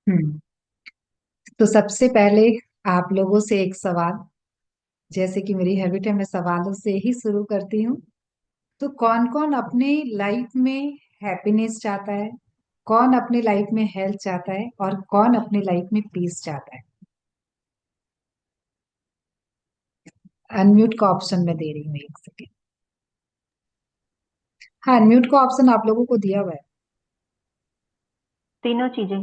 हम्म। तो सबसे पहले आप लोगों से एक सवाल। जैसे कि मेरी हैबिट है, मैं सवालों से ही शुरू करती हूँ। तो कौन कौन अपने लाइफ में हैप्पीनेस चाहता है, कौन अपने लाइफ में हेल्थ चाहता है, और कौन अपने लाइफ में पीस चाहता है? अनम्यूट का ऑप्शन मैं दे रही हूँ, एक सेकेंड। हाँ, अनम्यूट का ऑप्शन आप लोगों को दिया हुआ है। तीनों चीजें।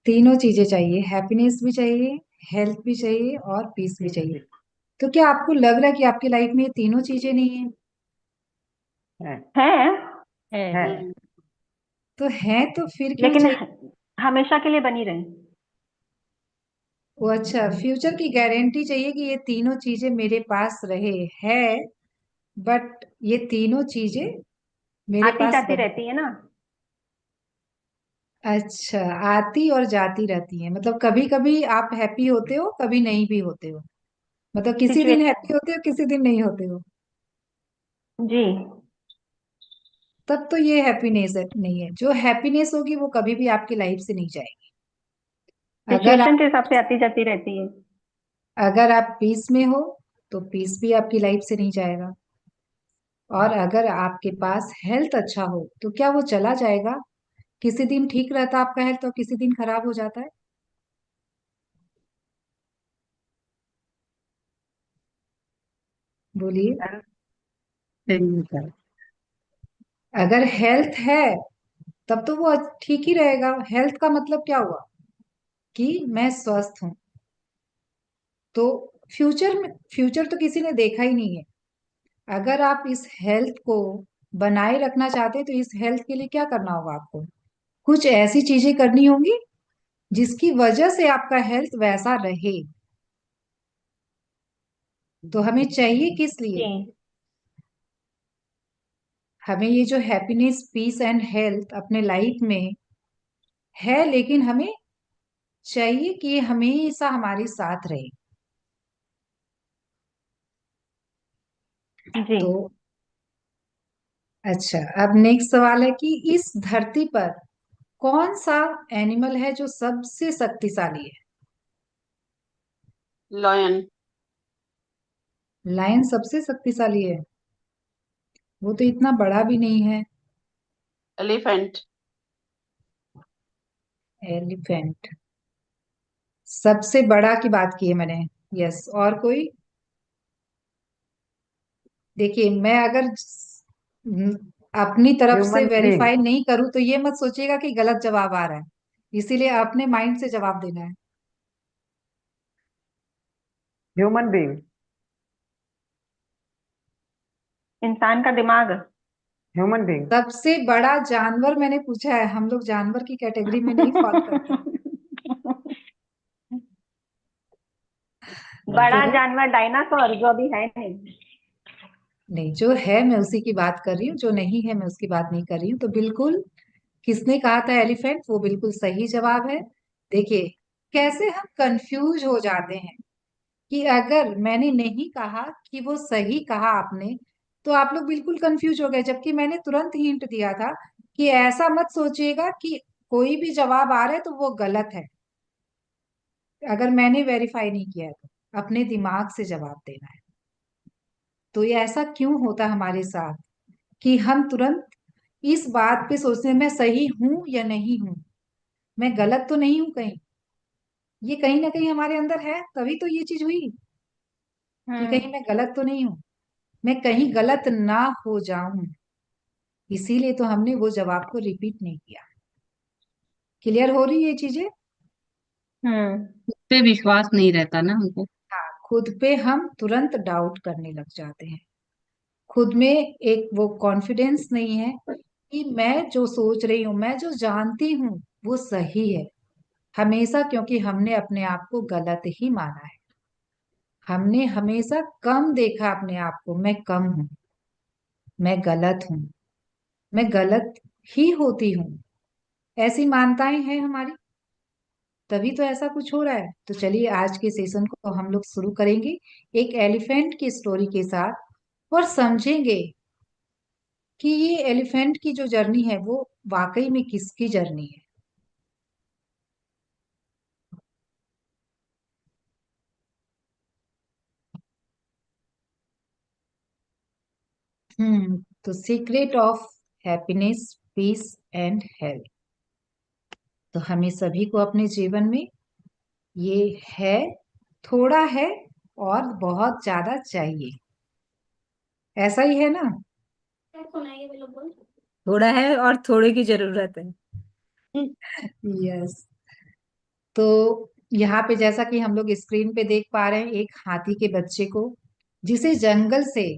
तीनों चीजें चाहिए, हैप्पीनेस भी चाहिए, हेल्थ भी चाहिए और पीस भी चाहिए। तो क्या आपको लग रहा है कि आपकी लाइफ में ये तीनों चीजें नहीं है? है है, है। तो है तो फिर क्यों लेकिन चाहिए? हमेशा के लिए बनी रहे। वो अच्छा, फ्यूचर की गारंटी चाहिए कि ये तीनों चीजें मेरे पास रहे। है, बट ये तीनों चीजें मेरे आती पास जाती बने। रहती है ना। अच्छा, आती और जाती रहती है, मतलब कभी कभी आप हैप्पी होते हो, कभी नहीं भी होते हो। मतलब किसी दिन सिचुएशन। हैप्पी होते हो, किसी दिन नहीं होते हो। जी। तब तो ये हैप्पीनेस नहीं है। जो हैप्पीनेस होगी वो कभी भी आपकी लाइफ से नहीं जाएगी। अगर सिचुएशन आप के हिसाब से आती जाती रहती है। अगर आप पीस में हो तो पीस भी आपकी लाइफ से नहीं जाएगा। और अगर आपके पास हेल्थ अच्छा हो तो क्या वो चला जाएगा? किसी दिन ठीक रहता है आपका हेल्थ और किसी दिन खराब हो जाता है। बोलिए। सही होता है। अगर हेल्थ है तब तो वो ठीक ही रहेगा। हेल्थ का मतलब क्या हुआ? कि मैं स्वस्थ हूं। तो फ्यूचर तो किसी ने देखा ही नहीं है। अगर आप इस हेल्थ को बनाए रखना चाहते हैं तो इस हेल्थ के लिए क्या करना होगा आपको? कुछ ऐसी चीजें करनी होंगी जिसकी वजह से आपका हेल्थ वैसा रहे। तो हमें चाहिए किस लिए? जी। हमें ये जो हैप्पीनेस, पीस एंड हेल्थ अपने लाइफ में है, लेकिन हमें चाहिए कि ये हमेशा हमारे साथ रहे। जी। तो अच्छा, अब नेक्स्ट सवाल है कि इस धरती पर कौन सा एनिमल है जो सबसे शक्तिशाली है? लॉयन। लायन सबसे शक्तिशाली है? वो तो इतना बड़ा भी नहीं है। एलिफेंट। एलिफेंट सबसे बड़ा की बात की है मैंने। यस, और कोई? देखिए, मैं अगर हम्म, अपनी तरफ से ह्यूमन बींग। वेरीफाई नहीं करूं तो ये मत सोचिएगा कि गलत जवाब आ रहा है। इसीलिए अपने माइंड से जवाब देना है। Human being. इंसान का दिमाग। Human being. सबसे बड़ा जानवर मैंने पूछा है, हम लोग जानवर की कैटेगरी में नहीं फॉल करते। बड़ा तो जानवर डायनासोर जो अभी है नहीं। नहीं, जो है मैं उसी की बात कर रही हूँ, जो नहीं है मैं उसकी बात नहीं कर रही हूँ। तो बिल्कुल, किसने कहा था एलिफेंट, वो बिल्कुल सही जवाब है। देखिए, कैसे हम कंफ्यूज हो जाते हैं कि अगर मैंने नहीं कहा कि वो सही कहा आपने, तो आप लोग बिल्कुल कंफ्यूज हो गए, जबकि मैंने तुरंत हिंट दिया था कि ऐसा मत सोचिएगा कि कोई भी जवाब आ रहा है तो वो गलत है। अगर मैंने वेरीफाई नहीं किया है तो अपने दिमाग से जवाब देना है। तो ये ऐसा क्यों होता है हमारे साथ कि हम तुरंत इस बात पे सोचते हैं मैं सही हूं या नहीं हूं, मैं गलत तो नहीं हूं कहीं। ये कहीं ना कहीं हमारे अंदर है, तभी तो ये चीज हुई कि कहीं हम्म। मैं गलत तो नहीं हूं, मैं कहीं गलत ना हो जाऊं। इसीलिए तो हमने वो जवाब को रिपीट नहीं किया। क्लियर हो रही है ये चीजें? हम्म। उस पे विश्वास नहीं रहता ना हमको। हाँ, खुद पे हम तुरंत डाउट करने लग जाते हैं। खुद में एक वो कॉन्फिडेंस नहीं है कि मैं जो सोच रही हूँ, मैं जो जानती हूँ वो सही है। हमेशा, क्योंकि हमने अपने आप को गलत ही माना है। हमने हमेशा कम देखा अपने आप को, मैं कम हूं, मैं गलत हूं, मैं गलत ही होती हूँ, ऐसी मान्यताएं हैं हमारी। तभी तो ऐसा कुछ हो रहा है। तो चलिए, आज के सेशन को हम लोग शुरू करेंगे एक एलिफेंट की स्टोरी के साथ, और समझेंगे कि ये एलिफेंट की जो जर्नी है वो वाकई में किसकी जर्नी है। तो secret of happiness, peace and health. तो हमें सभी को अपने जीवन में ये है, थोड़ा है और बहुत ज्यादा चाहिए। ऐसा ही है ना? थोड़ा है और थोड़े की जरूरत है। यस। तो यहाँ पे जैसा कि हम लोग स्क्रीन पे देख पा रहे हैं, एक हाथी के बच्चे को जिसे जंगल से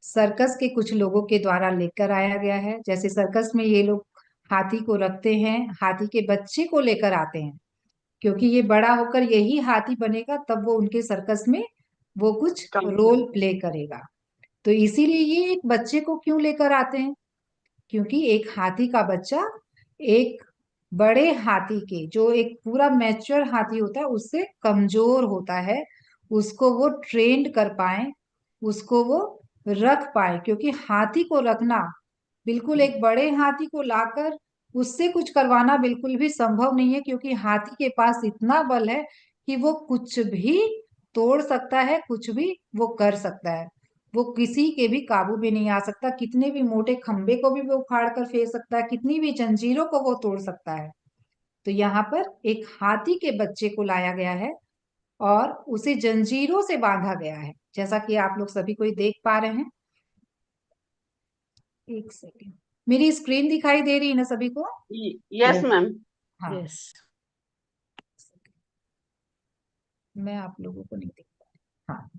सर्कस के कुछ लोगों के द्वारा लेकर आया गया है। जैसे सर्कस में ये लोग हाथी को रखते हैं, हाथी के बच्चे को लेकर आते हैं, क्योंकि ये बड़ा होकर यही हाथी बनेगा, तब वो उनके सर्कस में वो कुछ रोल प्ले करेगा। तो इसीलिए ये एक बच्चे को क्यों लेकर आते हैं? क्योंकि एक हाथी का बच्चा एक बड़े हाथी के, जो एक पूरा मैच्योर हाथी होता है, उससे कमजोर होता है, उसको वो ट्रेंड कर पाए, उसको वो रख पाए। क्योंकि हाथी को रखना, बिल्कुल एक बड़े हाथी को लाकर उससे कुछ करवाना बिल्कुल भी संभव नहीं है, क्योंकि हाथी के पास इतना बल है कि वो कुछ भी तोड़ सकता है, कुछ भी वो कर सकता है। वो किसी के भी काबू में नहीं आ सकता, कितने भी मोटे खंबे को भी वो उखाड़ कर फेंक सकता है, कितनी भी जंजीरों को वो तोड़ सकता है। तो यहाँ पर एक हाथी के बच्चे को लाया गया है और उसे जंजीरों से बांधा गया है, जैसा कि आप लोग सभी कोई देख पा रहे हैं। एक सेकेंड, मेरी स्क्रीन दिखाई दे रही है ना सभी को? Yes, ma'am. हाँ, यस। मैं आप लोगों को नहीं देख पा रही। हाँ,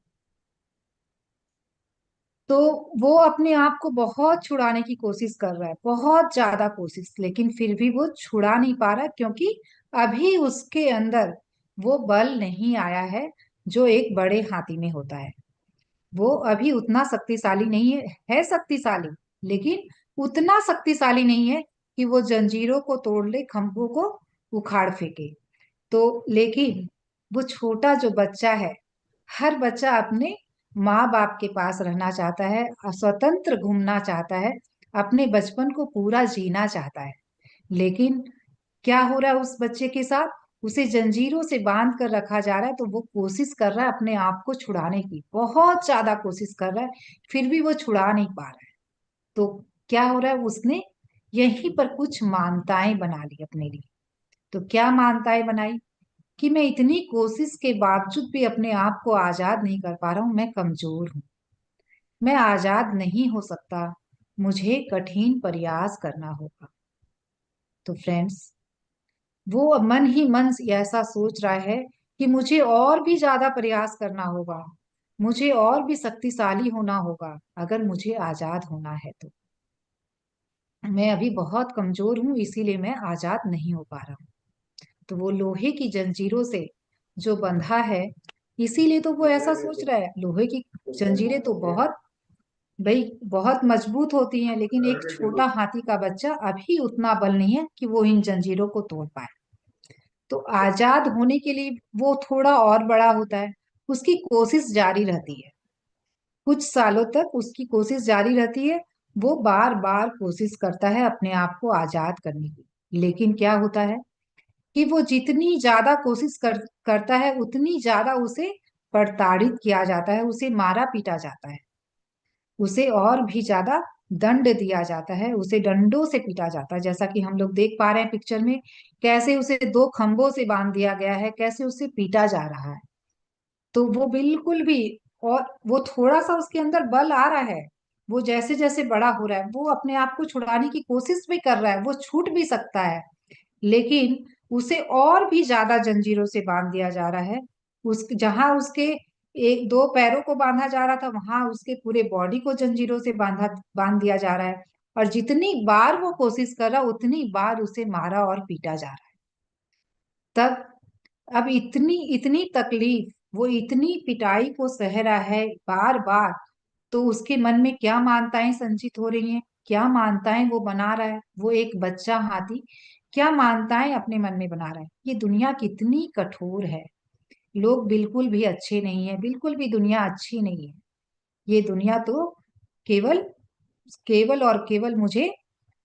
तो वो अपने आप को बहुत छुड़ाने की कोशिश कर रहा है, बहुत ज्यादा कोशिश, लेकिन फिर भी वो छुड़ा नहीं पा रहा, क्योंकि अभी उसके अंदर वो बल नहीं आया है जो एक बड़े हाथी में होता है। वो अभी उतना शक्तिशाली नहीं है शक्तिशाली, लेकिन उतना शक्तिशाली नहीं है कि वो जंजीरों को तोड़ ले, खंभों को उखाड़ फेंके। तो लेकिन वो छोटा जो बच्चा है, हर बच्चा अपने माँ बाप के पास रहना चाहता है, स्वतंत्र घूमना चाहता है, अपने बचपन को पूरा जीना चाहता है। लेकिन क्या हो रहा है उस बच्चे के साथ? उसे जंजीरों से बांध कर रखा जा रहा है। तो वो कोशिश कर रहा है अपने आप को छुड़ाने की, बहुत ज्यादा कोशिश कर रहा है, फिर भी वो छुड़ा नहीं पा रहा है। तो क्या हो रहा है, उसने यहीं पर कुछ मान्यताएं बना ली अपने लिए। तो क्या मान्यताएं बनाई? कि मैं इतनी कोशिश के बावजूद भी अपने आप को आजाद नहीं कर पा रहा हूं, मैं कमजोर हूं, मैं आजाद नहीं हो सकता, मुझे कठिन प्रयास करना होगा। तो फ्रेंड्स, वो मन ही मन ऐसा सोच रहा है कि मुझे और भी ज्यादा प्रयास करना होगा, मुझे और भी शक्तिशाली होना होगा, अगर मुझे आजाद होना है तो। मैं अभी बहुत कमजोर हूं, इसीलिए मैं आजाद नहीं हो पा रहा हूं। तो वो लोहे की जंजीरों से जो बंधा है, इसीलिए तो वो ऐसा सोच रहा है। लोहे की जंजीरें तो बहुत, भाई, बहुत मजबूत होती हैं, लेकिन एक छोटा हाथी का बच्चा अभी उतना बल नहीं है कि वो इन जंजीरों को तोड़ पाए। तो आजाद होने के लिए वो थोड़ा और बड़ा होता है, उसकी कोशिश जारी रहती है, कुछ सालों तक उसकी कोशिश जारी रहती है। वो बार बार कोशिश करता है अपने आप को आजाद करने की। लेकिन क्या होता है कि वो जितनी ज्यादा कोशिश करता है, उतनी ज्यादा उसे प्रताड़ित किया जाता है, उसे मारा पीटा जाता है, उसे और भी ज्यादा दंड दिया जाता है, उसे डंडों से पीटा जाता है। जैसा कि हम लोग देख पा रहे हैं पिक्चर में, कैसे उसे दो खंभों से बांध दिया गया है, कैसे उसे पीटा जा रहा है। तो वो बिल्कुल भी, और वो थोड़ा सा उसके अंदर बल आ रहा है, वो जैसे जैसे बड़ा हो रहा है, वो अपने आप को छुड़ाने की कोशिश भी कर रहा है, वो छूट भी सकता है, लेकिन उसे और भी ज्यादा जंजीरों से बांध दिया जा रहा है। उस जहां उसके एक दो पैरों को बांधा जा रहा था, वहां उसके पूरे बॉडी को जंजीरों से बांध दिया जा रहा है। और जितनी बार वो कोशिश कर रहा, उतनी बार उसे मारा और पीटा जा रहा है। तब अब इतनी इतनी तकलीफ, वो इतनी पिटाई को सह रहा है बार बार, तो उसके मन में क्या मानताएं संचित हो रही हैं, क्या मानताएं वो बना रहा है, वो एक बच्चा हाथी क्या मानताएं अपने मन में बना रहा है। ये दुनिया कितनी कठोर है, लोग बिल्कुल भी अच्छे नहीं है, बिल्कुल भी दुनिया अच्छी नहीं है। ये दुनिया तो केवल केवल और केवल मुझे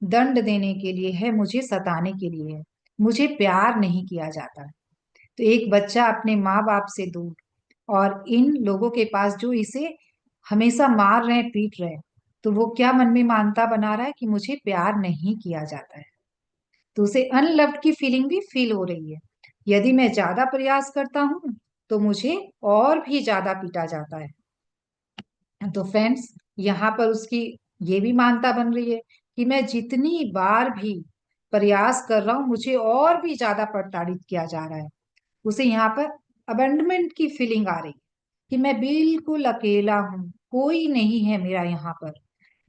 दंड देने के लिए है, मुझे सताने के लिए है, मुझे प्यार नहीं किया जाता। तो एक बच्चा अपने माँ बाप से दूर, और इन लोगों के पास जो इसे हमेशा मार रहे हैं, पीट रहे हैं, तो वो क्या मन में मानता बना रहा है कि मुझे प्यार नहीं किया जाता है, तो उसे अनलव्ड की फीलिंग भी फील हो रही है। यदि मैं ज्यादा प्रयास करता हूँ तो मुझे और भी ज्यादा पीटा जाता है। तो फ्रेंड्स, यहाँ पर उसकी ये भी मानता बन रही है कि मैं जितनी बार भी प्रयास कर रहा हूँ मुझे और भी ज्यादा प्रताड़ित किया जा रहा है। उसे यहाँ पर अबेंडमेंट की फीलिंग आ रही है कि मैं बिल्कुल अकेला हूँ, कोई नहीं है मेरा यहाँ पर,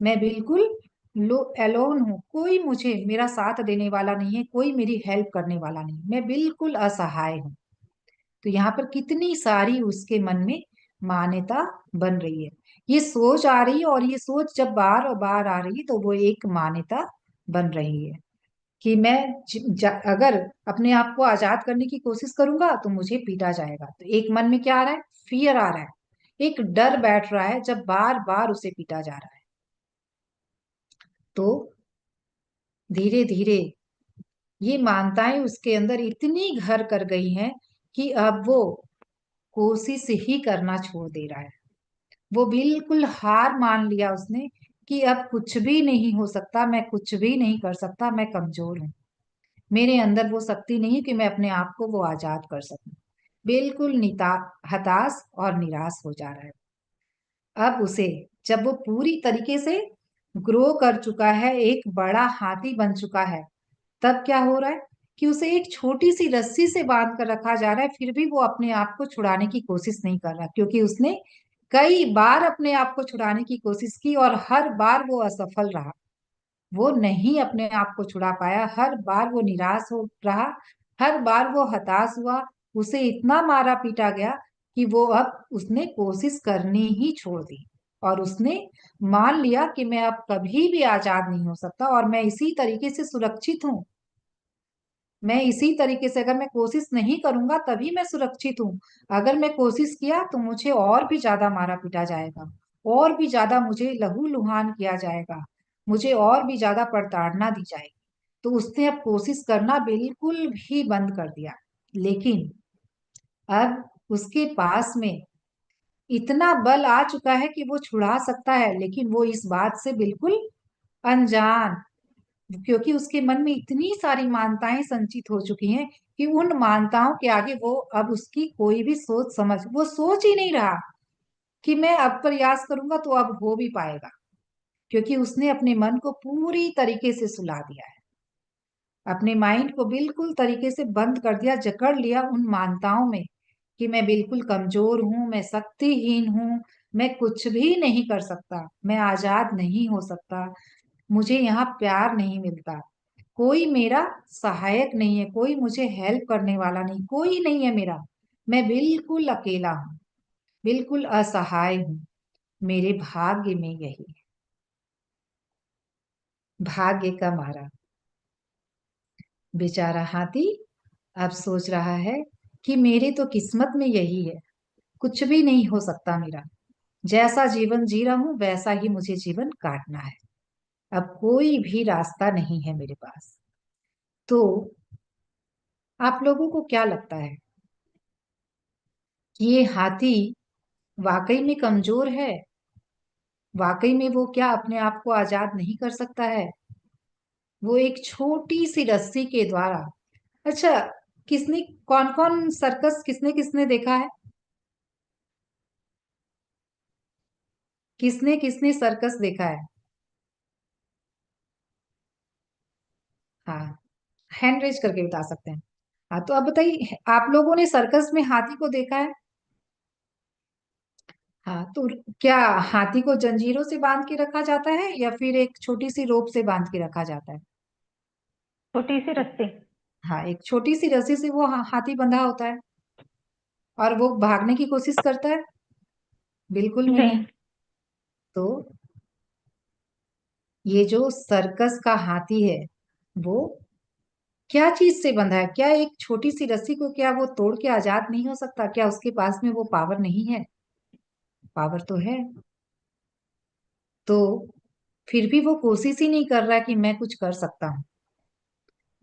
मैं बिल्कुल लो एलोन हूँ, कोई मुझे मेरा साथ देने वाला नहीं है, कोई मेरी हेल्प करने वाला नहीं, मैं बिल्कुल असहाय हूँ। तो यहाँ पर कितनी सारी उसके मन में मान्यता बन रही है, ये सोच आ रही है, और ये सोच जब बार और बार आ रही है तो वो एक मान्यता बन रही है कि मैं अगर अपने आप को आजाद करने की कोशिश करूंगा तो मुझे पीटा जाएगा। तो एक मन में क्या आ रहा है, फियर आ रहा है, एक डर बैठ रहा है जब बार बार उसे पीटा जा रहा है। तो धीरे धीरे ये मानताएं उसके अंदर इतनी घर कर गई हैं कि अब वो कोशिश ही करना छोड़ दे रहा है। वो बिल्कुल हार मान लिया उसने कि अब कुछ भी नहीं हो सकता, मैं कुछ भी नहीं कर सकता, मैं कमजोर हूं, मेरे अंदर वो शक्ति नहीं कि मैं अपने आप को वो आजाद कर सकूं। बिल्कुल हताश और निराश हो जा रहा है। अब उसे, जब वो पूरी तरीके से ग्रो कर चुका है, एक बड़ा हाथी बन चुका है, तब क्या हो रहा है कि उसे एक छोटी सी रस्सी से बांध कर रखा जा रहा है, फिर भी वो अपने आप को छुड़ाने की कोशिश नहीं कर रहा, क्योंकि उसने कई बार अपने आप को छुड़ाने की कोशिश की और हर बार वो असफल रहा। वो नहीं अपने आप को छुड़ा पाया, हर बार वो निराश हो रहा, हर बार वो हताश हुआ, उसे इतना मारा पीटा गया कि वो अब उसने कोशिश करनी ही छोड़ दी, और उसने मान लिया कि मैं अब कभी भी आजाद नहीं हो सकता, और मैं इसी तरीके से सुरक्षित हूँ, मैं इसी तरीके से अगर मैं कोशिश नहीं करूंगा तभी मैं सुरक्षित हूँ, अगर मैं कोशिश किया तो मुझे और भी ज्यादा मारा पीटा जाएगा, और भी ज्यादा मुझे लहू लुहान किया जाएगा, मुझे और भी ज्यादा प्रताड़ना दी जाएगी। तो उसने अब कोशिश करना बिल्कुल भी बंद कर दिया। लेकिन अब उसके पास में इतना बल आ चुका है कि वो छुड़ा सकता है, लेकिन वो इस बात से बिल्कुल अनजान, क्योंकि उसके मन में इतनी सारी मान्यताएं संचित हो चुकी हैं कि उन मान्यताओं के आगे वो अब उसकी कोई भी सोच समझ, वो सोच ही नहीं रहा कि मैं अब प्रयास करूंगा तो अब हो भी पाएगा, क्योंकि उसने अपने मन को पूरी तरीके से सुला दिया है, अपने माइंड को बिल्कुल तरीके से बंद कर दिया, जकड़ लिया उन मान्यताओं में कि मैं बिल्कुल कमजोर हूं, मैं शक्तिहीन हूं, मैं कुछ भी नहीं कर सकता, मैं आजाद नहीं हो सकता, मुझे यहाँ प्यार नहीं मिलता, कोई मेरा सहायक नहीं है, कोई मुझे हेल्प करने वाला नहीं, कोई नहीं है मेरा, मैं बिल्कुल अकेला हूँ, बिल्कुल असहाय हूँ, मेरे भाग्य में यही है। भाग्य का मारा बेचारा हाथी अब सोच रहा है कि मेरे तो किस्मत में यही है, कुछ भी नहीं हो सकता मेरा, जैसा जीवन जी रहा हूं वैसा ही मुझे जीवन काटना है, अब कोई भी रास्ता नहीं है मेरे पास। तो आप लोगों को क्या लगता है कि ये हाथी वाकई में कमजोर है? वाकई में वो क्या अपने आप को आजाद नहीं कर सकता है? वो एक छोटी सी रस्सी के द्वारा, अच्छा, किसने, कौन कौन सर्कस किसने किसने देखा है? किसने किसने सर्कस देखा है? हाँ, हैंड रेज करके बता सकते हैं। हाँ, तो अब बताइए, आप लोगों ने सर्कस में हाथी को देखा है? हाँ, तो क्या हाथी को जंजीरों से बांध के रखा जाता है या फिर एक छोटी सी रोप से बांध के रखा जाता है? छोटी सी रस्सी। हाँ, एक छोटी सी रस्सी से वो हाथी बंधा होता है, और वो भागने की कोशिश करता है? बिल्कुल भी नहीं। नहीं। तो ये जो सर्कस का हाथी है वो क्या चीज से बंधा है? क्या एक छोटी सी रस्सी को क्या वो तोड़ के आजाद नहीं हो सकता? क्या उसके पास में वो पावर नहीं है? पावर तो है। तो फिर भी वो कोशिश ही नहीं कर रहा कि मैं कुछ कर सकता हूँ,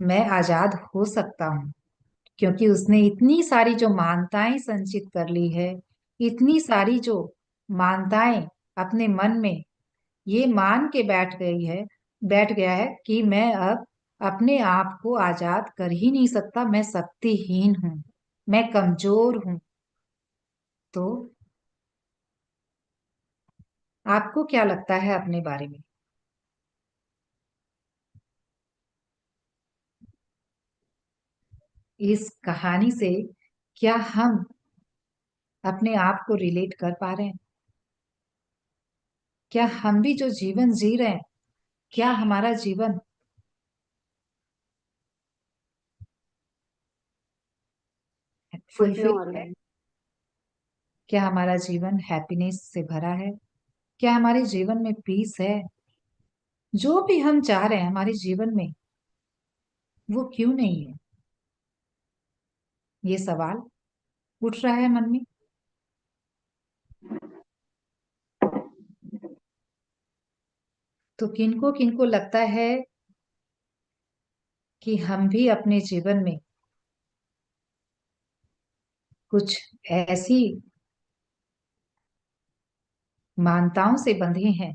मैं आजाद हो सकता हूँ, क्योंकि उसने इतनी सारी जो मान्यताएं संचित कर ली है, इतनी सारी जो मान्यताएं अपने मन में ये मान के बैठ गया है कि मैं अब अपने आप को आजाद कर ही नहीं सकता, मैं शक्तिहीन हूं, मैं कमजोर हूं। तो आपको क्या लगता है अपने बारे में? इस कहानी से क्या हम अपने आप को रिलेट कर पा रहे हैं? क्या हम भी जो जीवन जी रहे हैं, क्या हमारा जीवन खुशियों फुलफिल वाला है? है। क्या हमारा जीवन हैप्पीनेस से भरा है? क्या हमारे जीवन में पीस है? जो भी हम चाह रहे हैं हमारे जीवन में, वो क्यों नहीं है? ये सवाल उठ रहा है मन में। तो किनको किनको लगता है कि हम भी अपने जीवन में कुछ ऐसी मान्यताओं से बंधे हैं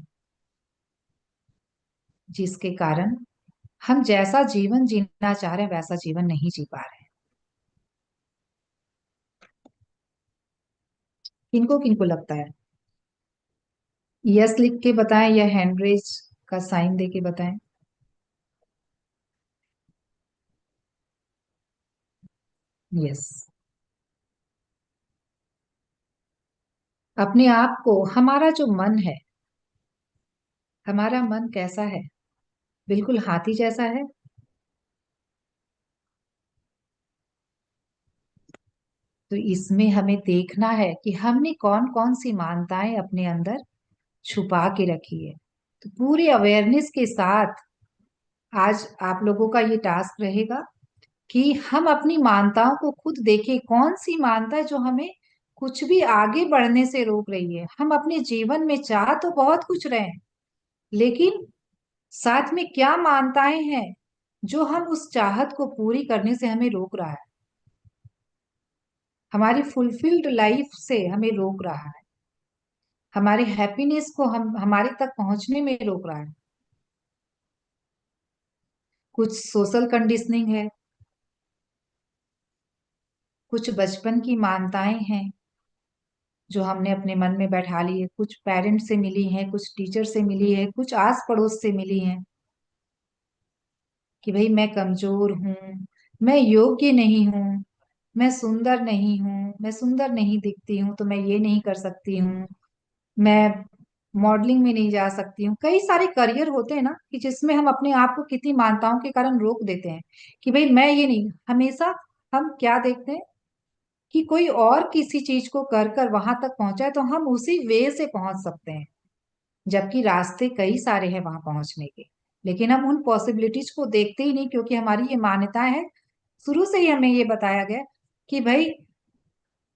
जिसके कारण हम जैसा जीवन जीना चाह रहे हैं वैसा जीवन नहीं जी पा रहे हैं? किनको किनको लगता है? यस लिख के बताएं या हैंड रेज का साइन दे के बताएं। यस। अपने आप को, हमारा जो मन है, हमारा मन कैसा है? बिल्कुल हाथी जैसा है। तो इसमें हमें देखना है कि हमने कौन कौन सी मान्यताएं अपने अंदर छुपा के रखी है। तो पूरी अवेयरनेस के साथ आज आप लोगों का ये टास्क रहेगा कि हम अपनी मान्यताओं को खुद देखें, कौन सी मान्यता है जो हमें कुछ भी आगे बढ़ने से रोक रही है। हम अपने जीवन में चाह तो बहुत कुछ रहे हैं, लेकिन साथ में क्या मान्यताएं हैं जो हम उस चाहत को पूरी करने से हमें रोक रहा है, हमारी फुलफिल्ड लाइफ से हमें रोक रहा है, हमारे हैप्पीनेस को हम हमारे तक पहुंचने में रोक रहा है। कुछ सोशल कंडीशनिंग है, कुछ बचपन की मान्यताएं हैं जो हमने अपने मन में बैठा ली है, कुछ पेरेंट्स से मिली हैं, कुछ टीचर से मिली है, कुछ आस पड़ोस से मिली हैं कि भाई मैं कमजोर हूँ, मैं योग्य नहीं हूँ, मैं सुंदर नहीं हूँ, मैं सुंदर नहीं दिखती हूँ तो मैं ये नहीं कर सकती हूँ, मैं मॉडलिंग में नहीं जा सकती हूँ। कई सारे करियर होते हैं ना कि जिसमें हम अपने आप को कितनी मान्यताओं के कारण रोक देते हैं कि भाई मैं ये नहीं। हमेशा हम क्या देखते हैं कि कोई और किसी चीज को कर कर वहां तक पहुंचा है तो हम उसी वे से पहुंच सकते हैं, जबकि रास्ते कई सारे हैं वहां पहुंचने के। लेकिन हम उन पॉसिबिलिटीज को देखते ही नहीं, क्योंकि हमारी ये मान्यताएं हैं। शुरू से ही हमें ये बताया गया कि भाई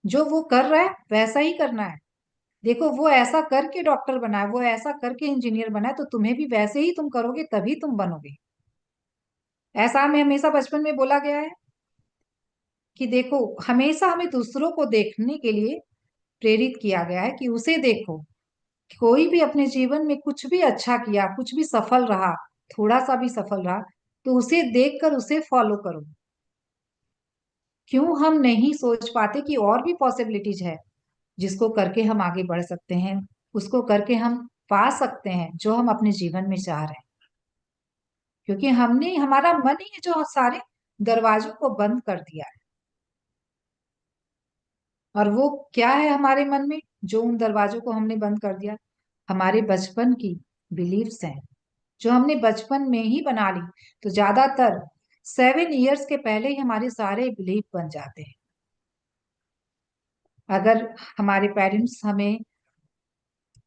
जो वो कर रहा है वैसा ही करना है। देखो वो ऐसा करके डॉक्टर बना है, वो ऐसा करके इंजीनियर बना है, तो तुम्हें भी वैसे ही तुम करोगे तभी तुम बनोगे। ऐसा हमें हमेशा बचपन में बोला गया है कि देखो, हमेशा हमें दूसरों को देखने के लिए प्रेरित किया गया है कि उसे देखो, कोई भी अपने जीवन में कुछ भी अच्छा किया, कुछ भी सफल रहा, थोड़ा सा भी सफल रहा, तो उसे देखकर उसे फॉलो करो। क्यों हम नहीं सोच पाते कि और भी पॉसिबिलिटीज है जिसको करके हम आगे बढ़ सकते हैं, उसको करके हम पा सकते हैं जो हम अपने जीवन में चाह रहे हैं? क्योंकि हमने, हमारा मन ही है जो सारे दरवाजों को बंद कर दिया है। और वो क्या है हमारे मन में जो उन दरवाजों को हमने बंद कर दिया? हमारे बचपन की बिलीव्स हैं जो हमने बचपन में ही बना ली। तो ज्यादातर 7 इयर्स के पहले ही हमारे सारे बिलीफ बन जाते हैं। अगर हमारे पेरेंट्स हमें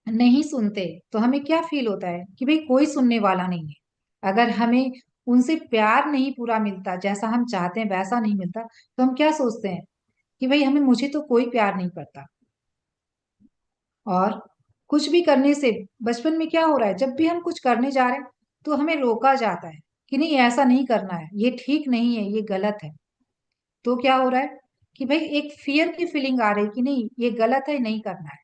नहीं सुनते तो हमें क्या फील होता है कि भाई कोई सुनने वाला नहीं है। अगर हमें उनसे प्यार नहीं पूरा मिलता, जैसा हम चाहते हैं वैसा नहीं मिलता, तो हम क्या सोचते हैं कि भाई हमें, मुझे तो कोई प्यार नहीं करता। और कुछ भी करने से बचपन में क्या हो रहा है, जब भी हम कुछ करने जा रहे हैं तो हमें रोका जाता है कि नहीं ऐसा नहीं करना है, ये ठीक नहीं है, ये गलत है। तो क्या हो रहा है कि भाई एक फियर की फीलिंग आ रही है कि नहीं ये गलत है, नहीं करना है।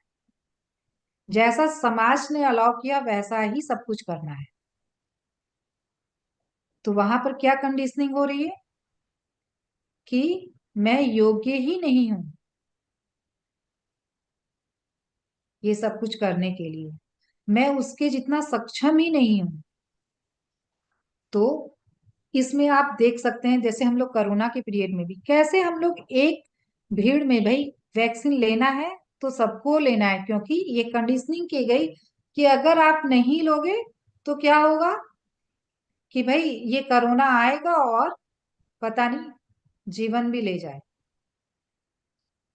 जैसा समाज ने अलाउ किया वैसा ही सब कुछ करना है। तो वहां पर क्या कंडीशनिंग हो रही है कि मैं योग्य ही नहीं हूं ये सब कुछ करने के लिए, मैं उसके जितना सक्षम ही नहीं हूं। तो इसमें आप देख सकते हैं जैसे हम लोग कोरोना के पीरियड में भी कैसे हम लोग एक भीड़ में, भाई वैक्सीन लेना है तो सबको लेना है, क्योंकि ये कंडीशनिंग की गई कि अगर आप नहीं लोगे तो क्या होगा कि भाई ये कोरोना आएगा और पता नहीं जीवन भी ले जाए,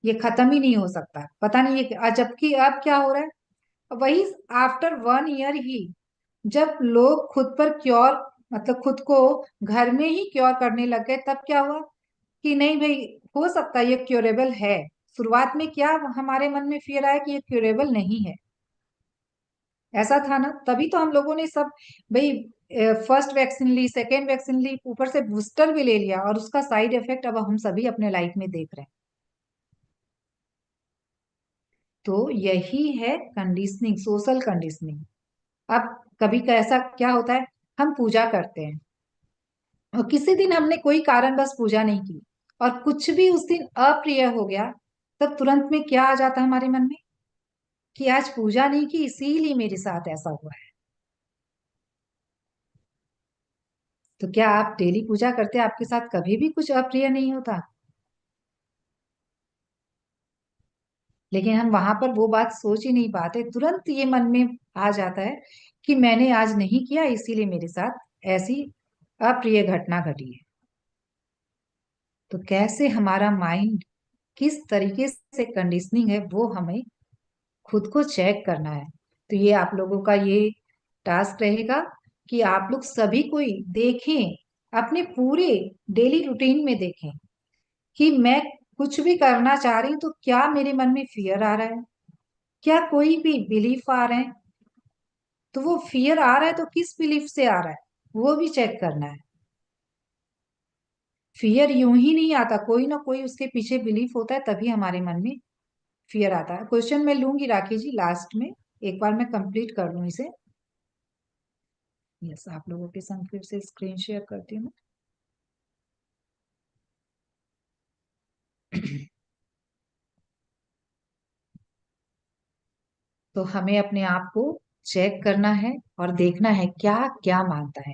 ये खत्म ही नहीं हो सकता, पता नहीं ये। जबकि अब क्या हो रहा है, वही आफ्टर 1 ईयर ही जब लोग खुद पर क्योर, मतलब खुद को घर में ही क्योर करने लग गए, तब क्या हुआ कि नहीं भाई हो सकता है ये क्योरेबल है। शुरुआत में क्या हमारे मन में फियर आया कि ये क्योरेबल नहीं है, ऐसा था ना, तभी तो हम लोगों ने सब भाई फर्स्ट वैक्सीन ली, सेकेंड वैक्सीन ली, ऊपर से बूस्टर भी ले लिया, और उसका साइड इफेक्ट अब हम सभी अपने लाइफ में देख रहे हैं। तो यही है कंडीशनिंग, सोशल कंडीशनिंग। अब कभी ऐसा क्या होता है, हम पूजा करते हैं और किसी दिन हमने कोई कारणवश पूजा नहीं की और कुछ भी उस दिन अप्रिय हो गया, तब तुरंत में क्या आ जाता है हमारे मन में कि आज पूजा नहीं की इसीलिए मेरे साथ ऐसा हुआ है। तो क्या आप डेली पूजा करते हैं, आपके साथ कभी भी कुछ अप्रिय नहीं होता? लेकिन हम वहां पर वो बात सोच ही नहीं पाते, तुरंत ये मन में आ जाता है कि मैंने आज नहीं किया इसीलिए मेरे साथ ऐसी अप्रिय घटना घटी है। तो कैसे हमारा माइंड किस तरीके से कंडीशनिंग है वो हमें खुद को चेक करना है। तो ये आप लोगों का ये टास्क रहेगा कि आप लोग सभी कोई देखें, अपने पूरे डेली रूटीन में देखें कि मैं कुछ भी करना चाह रही हूँ तो क्या मेरे मन में फियर आ रहा है, क्या कोई भी बिलीफ आ रहे हैं। तो वो फियर आ रहा है तो किस बिलीफ से आ रहा है वो भी चेक करना है। फियर यूं ही नहीं आता, कोई ना कोई उसके पीछे बिलीफ होता है, तभी हमारे मन में फियर आता है। क्वेश्चन मैं लूंगी राखी जी लास्ट में, एक बार मैं कंप्लीट कर लूं इसे। यस, आप लोगों के संग फिर से स्क्रीन शेयर करती हूँ। तो हमें अपने आप को चेक करना है और देखना है क्या क्या मानता है।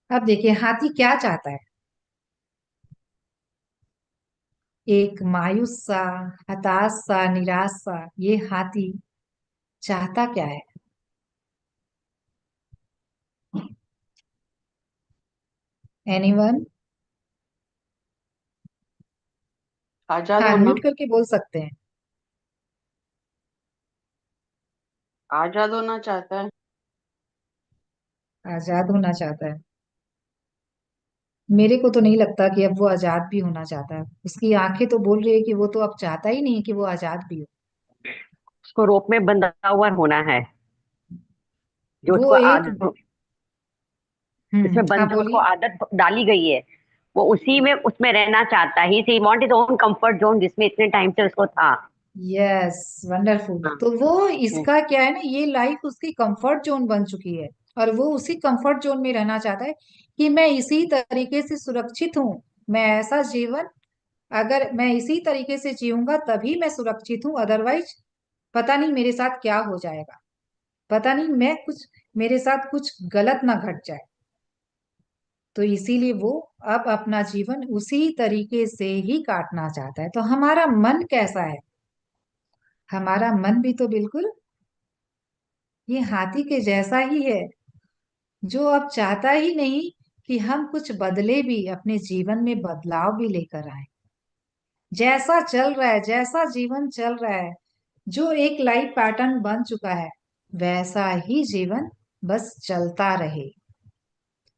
अब देखिए हाथी क्या चाहता है, एक मायूस सा, हताश सा, निराश सा, ये हाथी चाहता क्या है? एनीवन? आजाद हाँ, होना। म्यूट करके बोल सकते हैं। आजाद होना चाहता है। आजाद होना चाहता है? मेरे को तो नहीं लगता कि अब वो आजाद भी होना चाहता है, उसकी आंखें तो बोल रही है कि वो तो अब चाहता ही नहीं है कि वो आजाद भी हो। उसको रोप में बंधा हुआ होना है, जो वो उसको एक, आदत, इसमें हाँ बंधन को बोलिए। आदत डाली गई है, वो उसी में उसमें रहना चाहता है। He want is own comfort zone, जिसमें इतने टाइम से उसको था। Yes, wonderful. हाँ। तो वो हम्म, इसका क्या है ना, ये लाइफ उसकी कंफर्ट जोन बन चुकी है और वो उसी कंफर्ट जोन में रहना चाहता है कि मैं इसी तरीके से सुरक्षित हूँ। मैं ऐसा जीवन, अगर मैं इसी तरीके से जीऊंगा तभी मैं सुरक्षित हूँ, अदरवाइज पता नहीं मेरे साथ क्या हो जाएगा, पता नहीं मैं कुछ, मेरे साथ कुछ गलत ना घट जाए। तो इसीलिए वो अब अपना जीवन उसी तरीके से ही काटना चाहता है। तो हमारा मन कैसा है? हमारा मन भी तो बिल्कुल ये हाथी के जैसा ही है, जो अब चाहता ही नहीं कि हम कुछ बदले भी, अपने जीवन में बदलाव भी लेकर आए। जैसा चल रहा है, जैसा जीवन चल रहा है, जो एक लाइफ पैटर्न बन चुका है, वैसा ही जीवन बस चलता रहे।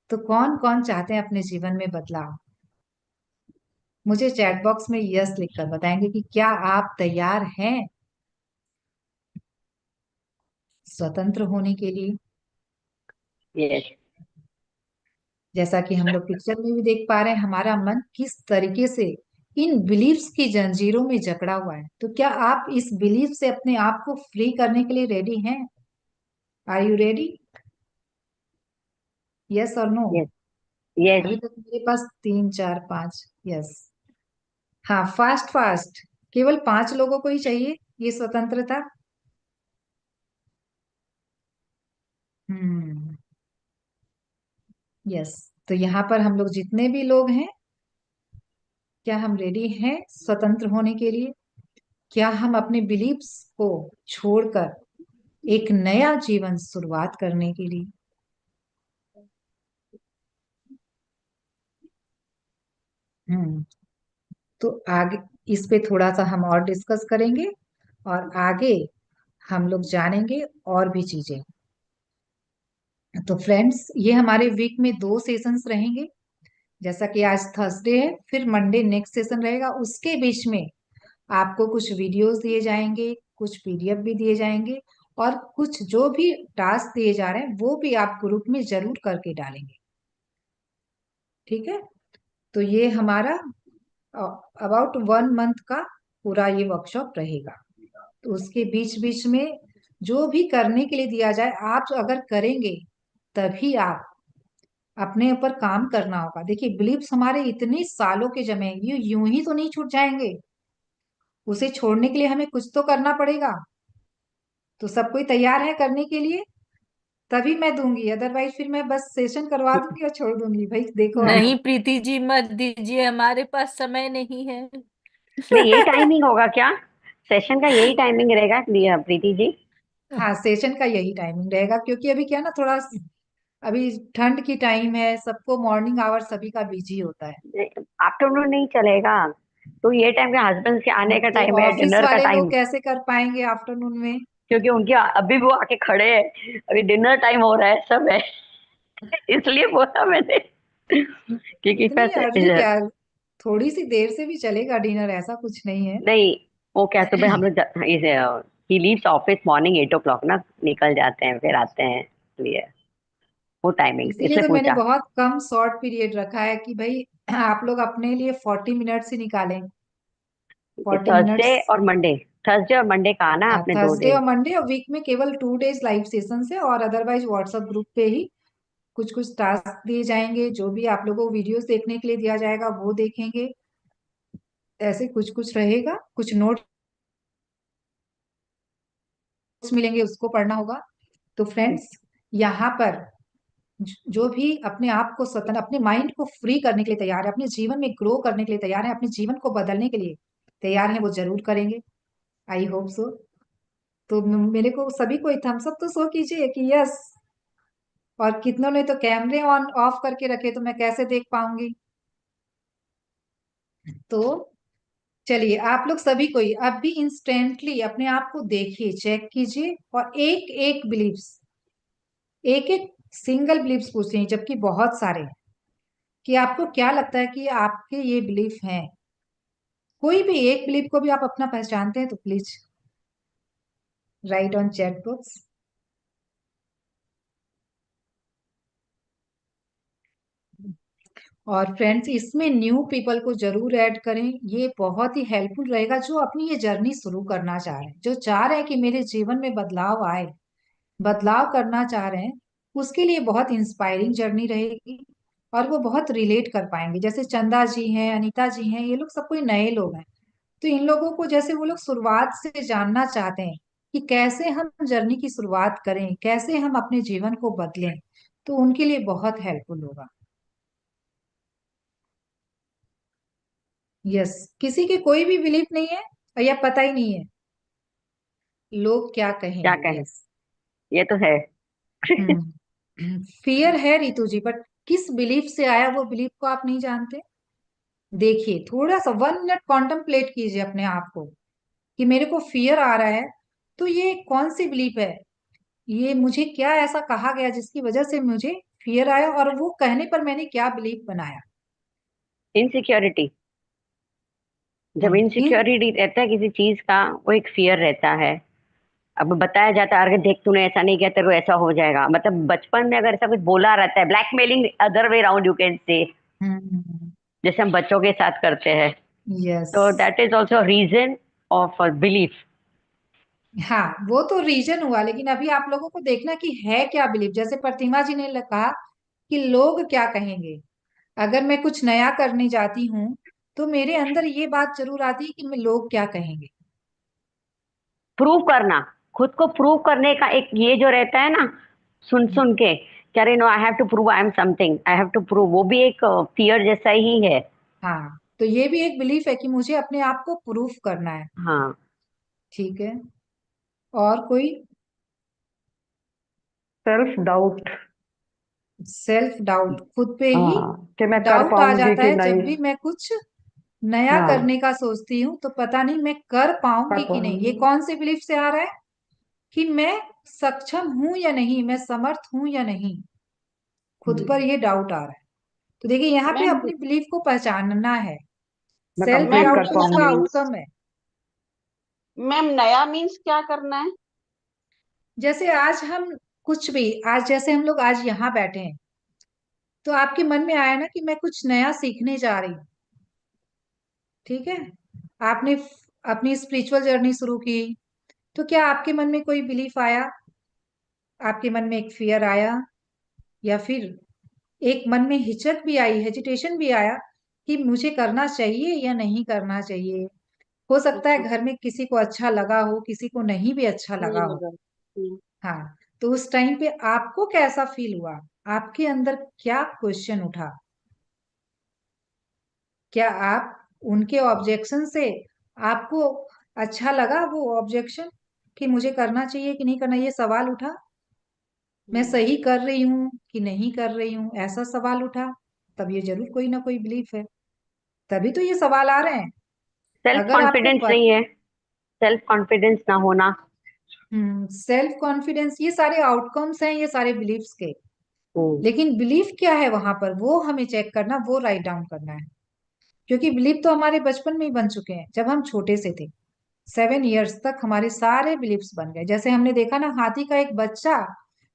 तो कौन कौन चाहते हैं अपने जीवन में बदलाव? मुझे चैट बॉक्स में यस लिखकर बताएंगे कि क्या आप तैयार हैं स्वतंत्र होने के लिए। यस। जैसा कि हम लोग पिक्चर में भी देख पा रहे हैं, हमारा मन किस तरीके से इन बिलीफ्स की जंजीरों में जकड़ा हुआ है। तो क्या आप इस बिलीफ से अपने आप को फ्री करने के लिए रेडी हैं? Are you ready? यस और नो? Yes yes. अभी तक मेरे पास 3 4 5। यस। हाँ, फास्ट फास्ट। केवल 5 लोगों को ही चाहिए ये स्वतंत्रता। हम्म। यस। तो यहाँ पर हम लोग जितने भी लोग हैं, क्या हम रेडी हैं स्वतंत्र होने के लिए? क्या हम अपने बिलीफ्स को छोड़कर एक नया जीवन शुरुआत करने के लिए? हम्म। तो आगे इस पे थोड़ा सा हम और डिस्कस करेंगे, और आगे हम लोग जानेंगे और भी चीजें। तो फ्रेंड्स, ये हमारे वीक में 2 सेशंस रहेंगे। जैसा कि आज थर्सडे है, फिर मंडे नेक्स्ट सेशन रहेगा। उसके बीच में आपको कुछ वीडियोस दिए जाएंगे, कुछ पीडीएफ भी दिए जाएंगे, और कुछ जो भी टास्क दिए जा रहे हैं वो भी आप ग्रुप में जरूर करके डालेंगे। ठीक है? तो ये हमारा अबाउट 1 मंथ का पूरा ये वर्कशॉप रहेगा। तो उसके बीच बीच में जो भी करने के लिए दिया जाए, आप अगर करेंगे तभी आप अपने ऊपर काम करना होगा। देखिए, बिलीव्स हमारे इतने सालों के जमे हैं, ये यूं ही तो नहीं छूट जाएंगे। उसे छोड़ने के लिए हमें कुछ तो करना पड़ेगा। तो सब कोई तैयार है करने के लिए? तभी मैं दूंगी, अदरवाइज फिर मैं बस सेशन करवा दूंगी और छोड़ दूंगी। भाई देखो नहीं आप। प्रीति जी मत दीजिए, हमारे पास समय नहीं है। नहीं, यही टाइमिंग होगा क्या? सेशन का यही टाइमिंग रहेगा प्रीति जी? हाँ, सेशन का यही टाइमिंग रहेगा, क्योंकि अभी क्या ना, थोड़ा अभी ठंड की टाइम है, सबको मॉर्निंग आवर सभी का बिजी होता है। आफ्टरनून नहीं चलेगा? तो ये टाइम के हस्बैंड के आने का तो टाइम है, ऑफिस डिनर का वाले लोग टाइम। कैसे कर पाएंगे आफ्टरनून में? क्योंकि उनकी अभी वो आके खड़े हैं, अभी डिनर टाइम हो रहा है, सब है। इसलिए बोला मैंने। क्योंकि इतनी अर्ली फिर क्या? थोड़ी सी देर से भी चलेगा डिनर, ऐसा कुछ नहीं है। नहीं, वो क्या सुबह हम लोग he leaves office morning 8 o'clock ना, निकल जाते हैं फिर आते हैं, इसलिए वो टाइमिंग इसीलिए इसलिए तो मैंने पूछा। बहुत कम शॉर्ट पीरियड रखा है कि भाई आप लोग अपने लिए 40 मिनट्स ही निकालें। 40 मिनट्स। थर्सडे और मंडे, थर्सडे और मंडे का आना हाँ, आपने दो थर्सडे दिन और मंडे, और वीक में केवल 2 डेज लाइव सेशन है, और अदरवाइज व्हाट्सएप ग्रुप पे ही कुछ कुछ टास्क दिए जाएंगे। जो भी आप लोगों को वीडियोस देखने के लिए दिया जाएगा वो देखेंगे। ऐसे कुछ कुछ रहेगा, कुछ नोट्स मिलेंगे, उसको पढ़ना होगा। तो फ्रेंड्स, यहाँ पर जो भी अपने आप को स्वतंत्र, अपने माइंड को फ्री करने के लिए तैयार है, अपने जीवन में ग्रो करने के लिए तैयार है, अपने जीवन को बदलने के लिए तैयार है, वो जरूर करेंगे। I hope so. तो मेरे को सभी को थम्स अप तो शो कीजिए कि यस। और कितनों ने तो कैमरे ऑन ऑफ करके रखे, तो मैं कैसे देख पाऊंगी? तो चलिए, आप लोग सभी को ही अब भी इंस्टेंटली अपने आप को देखिए, चेक कीजिए, और एक एक बिलीव्स, एक एक सिंगल बिलीव्स पूछते हैं, जबकि बहुत सारे हैं, कि आपको क्या लगता है कि आपके ये बिलीफ हैं। कोई भी एक बिलीफ को भी आप अपना पहचानते हैं तो please right on chat box. और फ्रेंड्स, इसमें न्यू पीपल को जरूर ऐड करें, ये बहुत ही हेल्पफुल रहेगा, जो अपनी ये जर्नी शुरू करना चाह रहे हैं, जो चाह रहे हैं कि मेरे जीवन में बदलाव आए, बदलाव करना चाह रहे हैं। उसके लिए बहुत इंस्पायरिंग जर्नी रहेगी, और वो बहुत रिलेट कर पाएंगे। जैसे चंदा जी हैं, अनीता जी हैं, ये लोग सब कोई नए लोग हैं। तो इन लोगों को, जैसे वो लोग शुरुआत से जानना चाहते हैं कि कैसे हम जर्नी की शुरुआत करें, कैसे हम अपने जीवन को बदलें, तो उनके लिए बहुत हेल्पफुल होगा। यस। किसी के कोई भी बिलीफ नहीं है या पता ही नहीं है लोग क्या क्या कहेंगे? कहें, यस। ये तो है। फियर है रितु जी, बट किस बिलीफ से आया वो बिलीफ को आप नहीं जानते। देखिए, थोड़ा सा 1 मिनट कॉन्टम्पलेट कीजिए अपने आप को, कि मेरे को फियर आ रहा है, तो ये कौन सी बिलीफ है? ये मुझे क्या ऐसा कहा गया जिसकी वजह से मुझे फियर आया, और वो कहने पर मैंने क्या बिलीफ बनाया? इनसिक्योरिटी, जब इन इनसिक्योरिटी रहता है किसी चीज का, वो एक फियर रहता है। अब बताया जाता है, अगर देख तूने ऐसा नहीं किया तेरे को ऐसा हो जाएगा, मतलब बचपन में अगर ऐसा कुछ बोला रहता है, blackmailing other way round you can say, hmm, जैसे हम बच्चों के साथ करते हैं, यस। तो that is also reason of belief. हाँ, वो तो रीजन हुआ, लेकिन अभी आप लोगों को देखना कि है क्या बिलीफ। जैसे प्रतिमा जी ने कहा कि लोग क्या कहेंगे। अगर मैं कुछ नया करने जाती हूँ तो मेरे अंदर ये बात जरूर आती है कि मैं लोग क्या कहेंगे। प्रूव करना, खुद को प्रूव करने का एक ये जो रहता है ना, सुन सुन के कि अरे no I have to prove I am something, I have to prove, वो भी एक फियर जैसा ही है। हाँ, तो ये भी एक बिलीफ है कि मुझे अपने आप को प्रूफ करना है। हाँ। ठीक है, और कोई? Self doubt. सेल्फ डाउट, खुद पे ही हाँ, कि मैं कर डाउट आ पाऊंगी जाता कि है जब नहीं। भी मैं कुछ नया हाँ, करने का सोचती हूँ, तो पता नहीं मैं कर कर पाऊंगी कि नहीं। ये पाऊंगी। कौन से बिलीफ से आ रहा है कि मैं सक्षम हूं या नहीं, मैं समर्थ हूं या नहीं। खुद पर ये डाउट आ रहा है। तो देखिए, यहाँ पे मैम अपनी बिलीफ को पहचानना है। मैं सेल्फ कंप्लीट मैम कर डाउट तो नया उसका पाऊंगी। मीन्स आउटकम है। मैम नया मीन्स क्या करना है? जैसे आज हम कुछ भी, आज जैसे हम लोग आज यहाँ बैठे हैं, तो आपके मन में आया ना कि मैं कुछ नया सीखने जा रही हूँ। ठीक है, आपने अपनी स्पिरिचुअल जर्नी शुरू की, तो क्या आपके मन में कोई बिलीफ आया? आपके मन में एक फियर आया, या फिर एक मन में हिचक भी आई, हेजिटेशन भी आया कि मुझे करना चाहिए या नहीं करना चाहिए। हो सकता है अच्छा। घर में किसी को अच्छा लगा हो, किसी को नहीं भी अच्छा नहीं लगा हो। लगा। हाँ, तो उस टाइम पे आपको कैसा फील हुआ? आपके अंदर क्या क्वेश्चन उठा? क्या आप उनके ऑब्जेक्शन से आपको अच्छा लगा वो ऑब्जेक्शन, कि मुझे करना चाहिए कि नहीं करना, ये सवाल उठा? मैं सही कर रही हूँ कि नहीं कर रही हूँ, ऐसा सवाल उठा? तब ये जरूर कोई ना कोई बिलीफ है, तभी तो ये सवाल आ रहे हैं। सेल्फ अगर आपको कॉन्फिडेंस नहीं है, सेल्फ कॉन्फिडेंस ना होना। सेल्फ कॉन्फिडेंस, ये सारे आउटकम्स हैं ये सारे बिलीफ्स के। हम्म। लेकिन बिलीफ क्या है वहां पर, वो हमें चेक करना, वो राइट डाउन करना है। क्योंकि बिलीफ तो हमारे बचपन में ही बन चुके हैं, जब हम छोटे से थे। 7 इयर्स तक हमारे सारे बिलीफ्स बन गए। जैसे हमने देखा ना, हाथी का एक बच्चा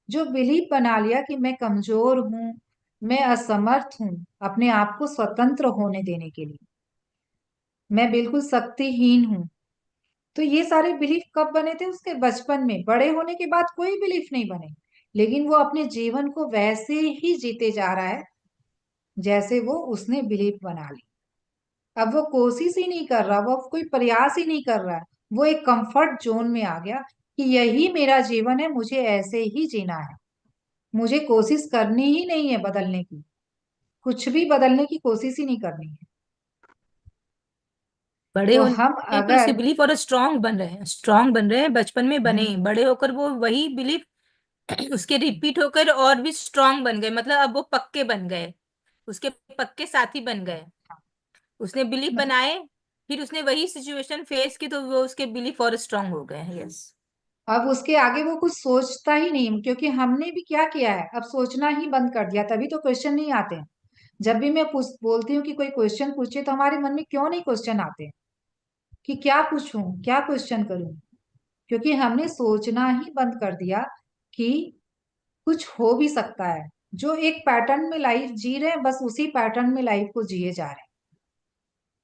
जो बिलीफ बना लिया कि मैं कमजोर हूं, मैं असमर्थ हूं अपने आप को स्वतंत्र होने देने के लिए, मैं बिल्कुल शक्तिहीन हूं। तो ये सारे बिलीफ कब बने थे? उसके बचपन में। बड़े होने के बाद कोई बिलीफ नहीं बने, लेकिन वो अपने जीवन को वैसे ही जीते जा रहा है जैसे वो उसने बिलीफ बना ली। अब वो कोशिश ही नहीं कर रहा, वो अब कोई प्रयास ही नहीं कर रहा है। वो एक कंफर्ट जोन में आ गया कि यही मेरा जीवन है, मुझे ऐसे ही जीना है, मुझे कोशिश करनी ही नहीं है बदलने की, कुछ भी बदलने की कोशिश ही नहीं करनी है। बड़े तो हम होने पर उसके अगर बिलीफ और स्ट्रांग बन रहे हैं, स्ट्रांग बन रहे हैं, बचपन में बने, हम्म, बड़े होकर वो वही बिलीफ उसके रिपीट होकर और भी स्ट्रांग बन गए, मतलब अब वो पक्के बन गए, उसके पक्के साथी बन गए। उसने बिलीफ मतलब बनाए, फिर उसने वही सिचुएशन फेस की, तो वो उसके बिलीफ और स्ट्रांग हो गए। यस। अब उसके आगे वो कुछ सोचता ही नहीं, क्योंकि हमने भी क्या किया है, अब सोचना ही बंद कर दिया, तभी तो क्वेश्चन नहीं आते हैं। जब भी मैं बोलती हूँ कि कोई क्वेश्चन पूछे, तो हमारे मन में क्यों नहीं क्वेश्चन आते हैं कि क्या पूछूं, क्या क्वेश्चन करूं? क्योंकि हमने सोचना ही बंद कर दिया कि कुछ हो भी सकता है। जो एक पैटर्न में लाइफ जी रहे हैं, बस उसी पैटर्न में लाइफ को जिए जा रहे हैं।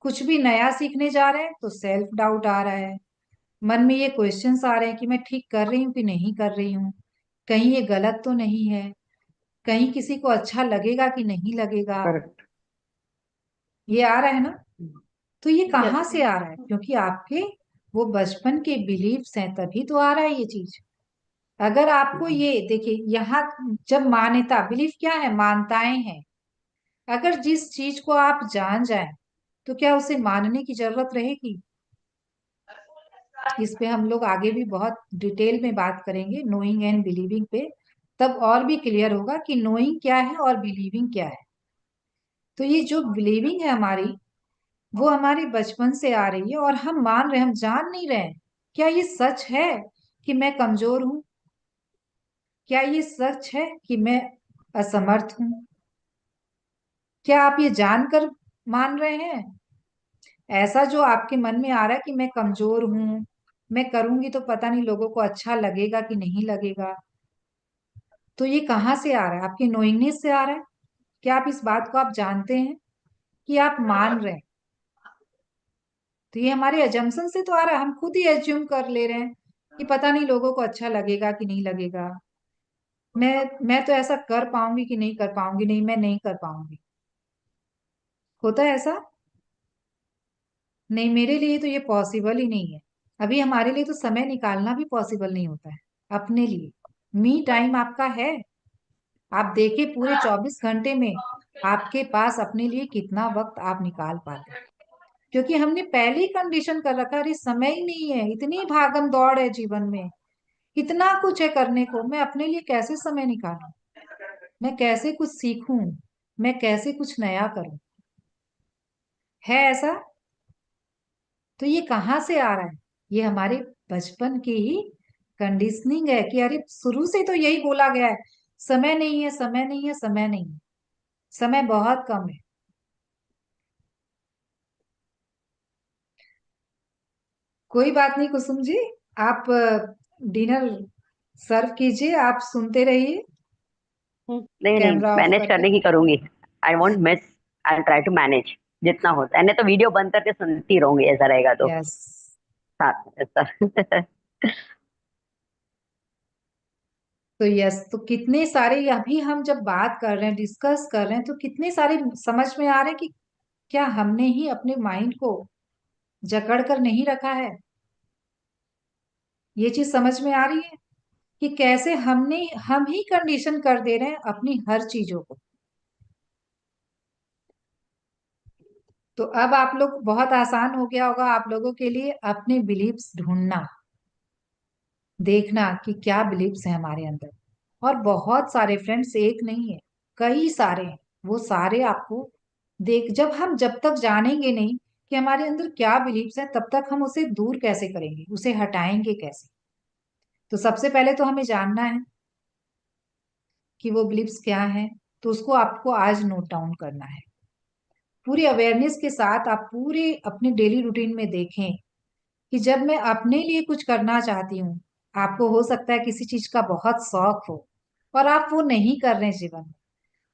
कुछ भी नया सीखने जा रहे हैं तो सेल्फ डाउट आ रहा है, मन में ये क्वेश्चंस आ रहे हैं कि मैं ठीक कर रही हूँ कि नहीं कर रही हूँ, कहीं ये गलत तो नहीं है, कहीं किसी को अच्छा लगेगा कि नहीं लगेगा। करेक्ट। ये आ रहा है ना? तो ये यस। कहाँ से आ रहा है? क्योंकि आपके वो बचपन के बिलीव्स हैं, तभी तो आ रहा है ये चीज। अगर आपको ये देखिए, यहाँ जब मान्यता, बिलीफ क्या है? मानताएं हैं। अगर जिस चीज को आप जान जाएं, तो क्या उसे मानने की जरूरत रहेगी? इस पे हम लोग आगे भी बहुत डिटेल में बात करेंगे, नोइंग एंड बिलीविंग पे। तब और भी क्लियर होगा कि नोइंग क्या है और बिलीविंग क्या है। तो ये जो बिलीविंग है हमारी, वो हमारे बचपन से आ रही है, और हम मान रहे हैं, हम जान नहीं रहे हैं। क्या ये सच है कि मैं कमजोर हूं? क्या ये सच है कि मैं असमर्थ हूं? क्या आप ये जानकर मान रहे हैं? ऐसा जो आपके मन में आ रहा है कि मैं कमजोर हूं, मैं करूंगी तो पता नहीं लोगों को अच्छा लगेगा कि नहीं लगेगा, तो ये कहाँ से आ रहा है? आपके नोइंगनेस से आ रहा है? क्या आप इस बात को आप जानते हैं कि आप मान रहे हैं? तो ये हमारे अजम्पशन से तो आ रहा है, हम खुद ही एज्यूम कर ले रहे हैं कि पता नहीं लोगों को अच्छा लगेगा कि नहीं लगेगा, मैं तो ऐसा कर पाऊंगी कि नहीं कर पाऊंगी, नहीं मैं नहीं कर पाऊंगी। होता है ऐसा? नहीं, मेरे लिए तो ये पॉसिबल ही नहीं है। अभी हमारे लिए तो समय निकालना भी पॉसिबल नहीं होता है अपने लिए। मी टाइम आपका है? आप देखिए पूरे 24 घंटे में आपके पास अपने लिए कितना वक्त आप निकाल पाते हैं। क्योंकि हमने पहले ही कंडीशन कर रखा है, अरे समय ही नहीं है, इतनी भागम दौड़ है जीवन में, इतना कुछ है करने को, मैं अपने लिए कैसे समय निकालूं, मैं कैसे कुछ सीखूं, मैं कैसे कुछ नया करूं। है ऐसा? तो ये कहाँ से आ रहा है? ये हमारे बचपन की ही कंडीशनिंग है कि अरे शुरू से तो यही बोला गया है, समय नहीं है, समय नहीं है, समय नहीं है, समय बहुत कम है। कोई बात नहीं कुसुम जी, आप डिनर सर्व कीजिए, आप सुनते रहिए नहीं नहीं, कैमरा ऑफ मैनेज करके। करने की करूंगी। I won't miss, I try to manage जितना होता है, नहीं तो वीडियो बंद करके सुनती रहूंगी, ऐसा रहेगा तो यस। साथ में ऐसा। तो यस, तो कितने सारे अभी हम जब बात कर रहे हैं, डिस्कस कर रहे हैं, तो कितने सारे समझ में आ रहे हैं कि क्या हमने ही अपने माइंड को जकड़ कर नहीं रखा है। ये चीज समझ में आ रही है कि कैसे हम ही कंडीशन कर दे रहे हैं अपनी हर चीजों को। तो अब आप लोग, बहुत आसान हो गया होगा आप लोगों के लिए अपने बिलीव्स ढूंढना, देखना कि क्या बिलीव्स है हमारे अंदर। और बहुत सारे फ्रेंड्स, एक नहीं है, कई सारे हैं। वो सारे आपको जब तक जानेंगे नहीं कि हमारे अंदर क्या बिलीव्स है, तब तक हम उसे दूर कैसे करेंगे, उसे हटाएंगे कैसे। तो सबसे पहले तो हमें जानना है कि वो बिलीव्स क्या है। तो उसको आपको आज नोट डाउन करना है पूरी अवेयरनेस के साथ। आप पूरे अपने डेली रूटीन में देखें कि जब मैं अपने लिए कुछ करना चाहती हूँ, आपको हो सकता है किसी चीज का बहुत शौक हो और आप वो नहीं कर रहे हैं जीवन में,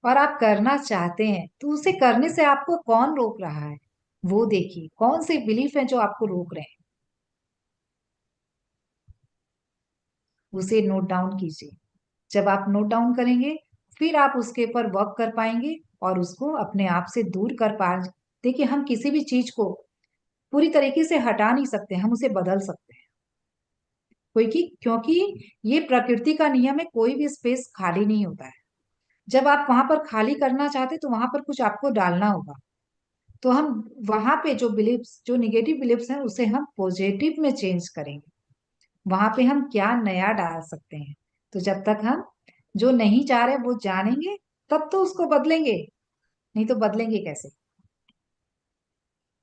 और आप करना चाहते हैं, तो उसे करने से आपको कौन रोक रहा है, वो देखिए कौन से बिलीफ हैं जो आपको रोक रहे हैं, उसे नोट डाउन कीजिए। जब आप नोट डाउन करेंगे, फिर आप उसके ऊपर वर्क कर पाएंगे और उसको अपने आप से दूर कर पा। देखिए, हम किसी भी चीज को पूरी तरीके से हटा नहीं सकते, हम उसे बदल सकते हैं। क्योंकि ये प्रकृति का नियम है, कोई भी स्पेस खाली नहीं होता है। जब आप वहां पर खाली करना चाहते तो वहां पर कुछ आपको डालना होगा। तो हम वहां पे जो बिलीफ्स, जो निगेटिव बिलीफ्स हैं, उसे हम पॉजिटिव में चेंज करेंगे। वहां पे हम क्या नया डाल सकते हैं। तो जब तक हम जो नहीं चाह रहे वो जानेंगे, तब तो उसको बदलेंगे, नहीं तो बदलेंगे कैसे।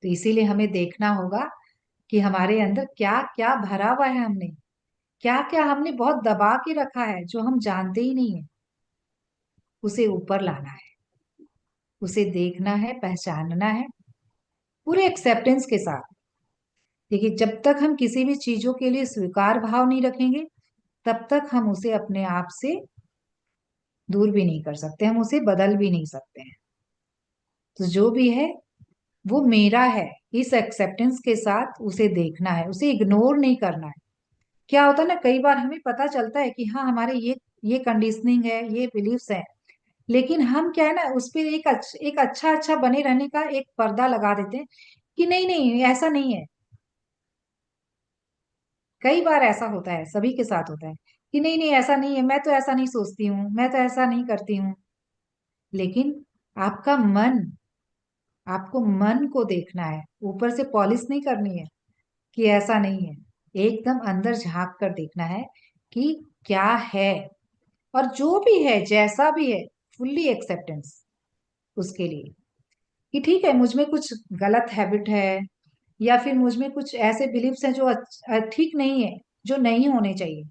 तो इसीलिए हमें देखना होगा कि हमारे अंदर क्या क्या भरा हुआ है, हमने क्या क्या हमने बहुत दबा के रखा है जो हम जानते ही नहीं है। उसे ऊपर लाना है, उसे देखना है, पहचानना है पूरे एक्सेप्टेंस के साथ। देखिए, जब तक हम किसी भी चीजों के लिए स्वीकार भाव नहीं रखेंगे, तब तक हम उसे अपने आप से दूर भी नहीं कर सकते, हम उसे बदल भी नहीं सकते हैं। तो जो भी है वो मेरा है, इस एक्सेप्टेंस के साथ उसे देखना है, उसे इग्नोर नहीं करना है। क्या होता है ना, कई बार हमें पता चलता है कि हाँ हमारे ये कंडीशनिंग है, ये बिलीव्स है, लेकिन हम क्या है ना, उस पर एक अच्छा अच्छा बने रहने का एक पर्दा लगा देते हैं कि नहीं नहीं ऐसा नहीं है। कई बार ऐसा होता है, सभी के साथ होता है कि नहीं नहीं ऐसा नहीं है, मैं तो ऐसा नहीं सोचती हूँ, मैं तो ऐसा नहीं करती हूँ। लेकिन आपका मन, आपको मन को देखना है, ऊपर से पॉलिश नहीं करनी है कि ऐसा नहीं है। एकदम अंदर झांक कर देखना है कि क्या है, और जो भी है जैसा भी है, फुल्ली एक्सेप्टेंस उसके लिए कि ठीक है, मुझ में कुछ गलत हैबिट है, या फिर मुझ में कुछ ऐसे बिलीफ्स हैं जो ठीक नहीं है, जो नहीं होने चाहिए।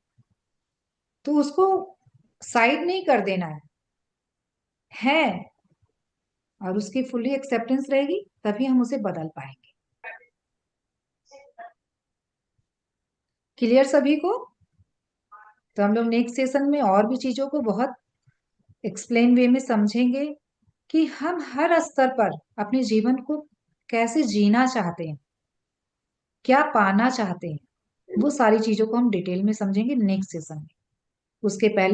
तो उसको साइड नहीं कर देना है, और उसकी फुल्ली एक्सेप्टेंस रहेगी, तभी हम उसे बदल पाएंगे। क्लियर सभी को? तो हम लोग नेक्स्ट सेशन में और भी चीजों को बहुत एक्सप्लेन वे में समझेंगे कि हम हर स्तर पर अपने जीवन को कैसे जीना चाहते हैं। क्या पाना चाहते हैं, वो सारी चीजों को हम डिटेल में समझेंगे नेक्स्ट सेशन में। उसके पहले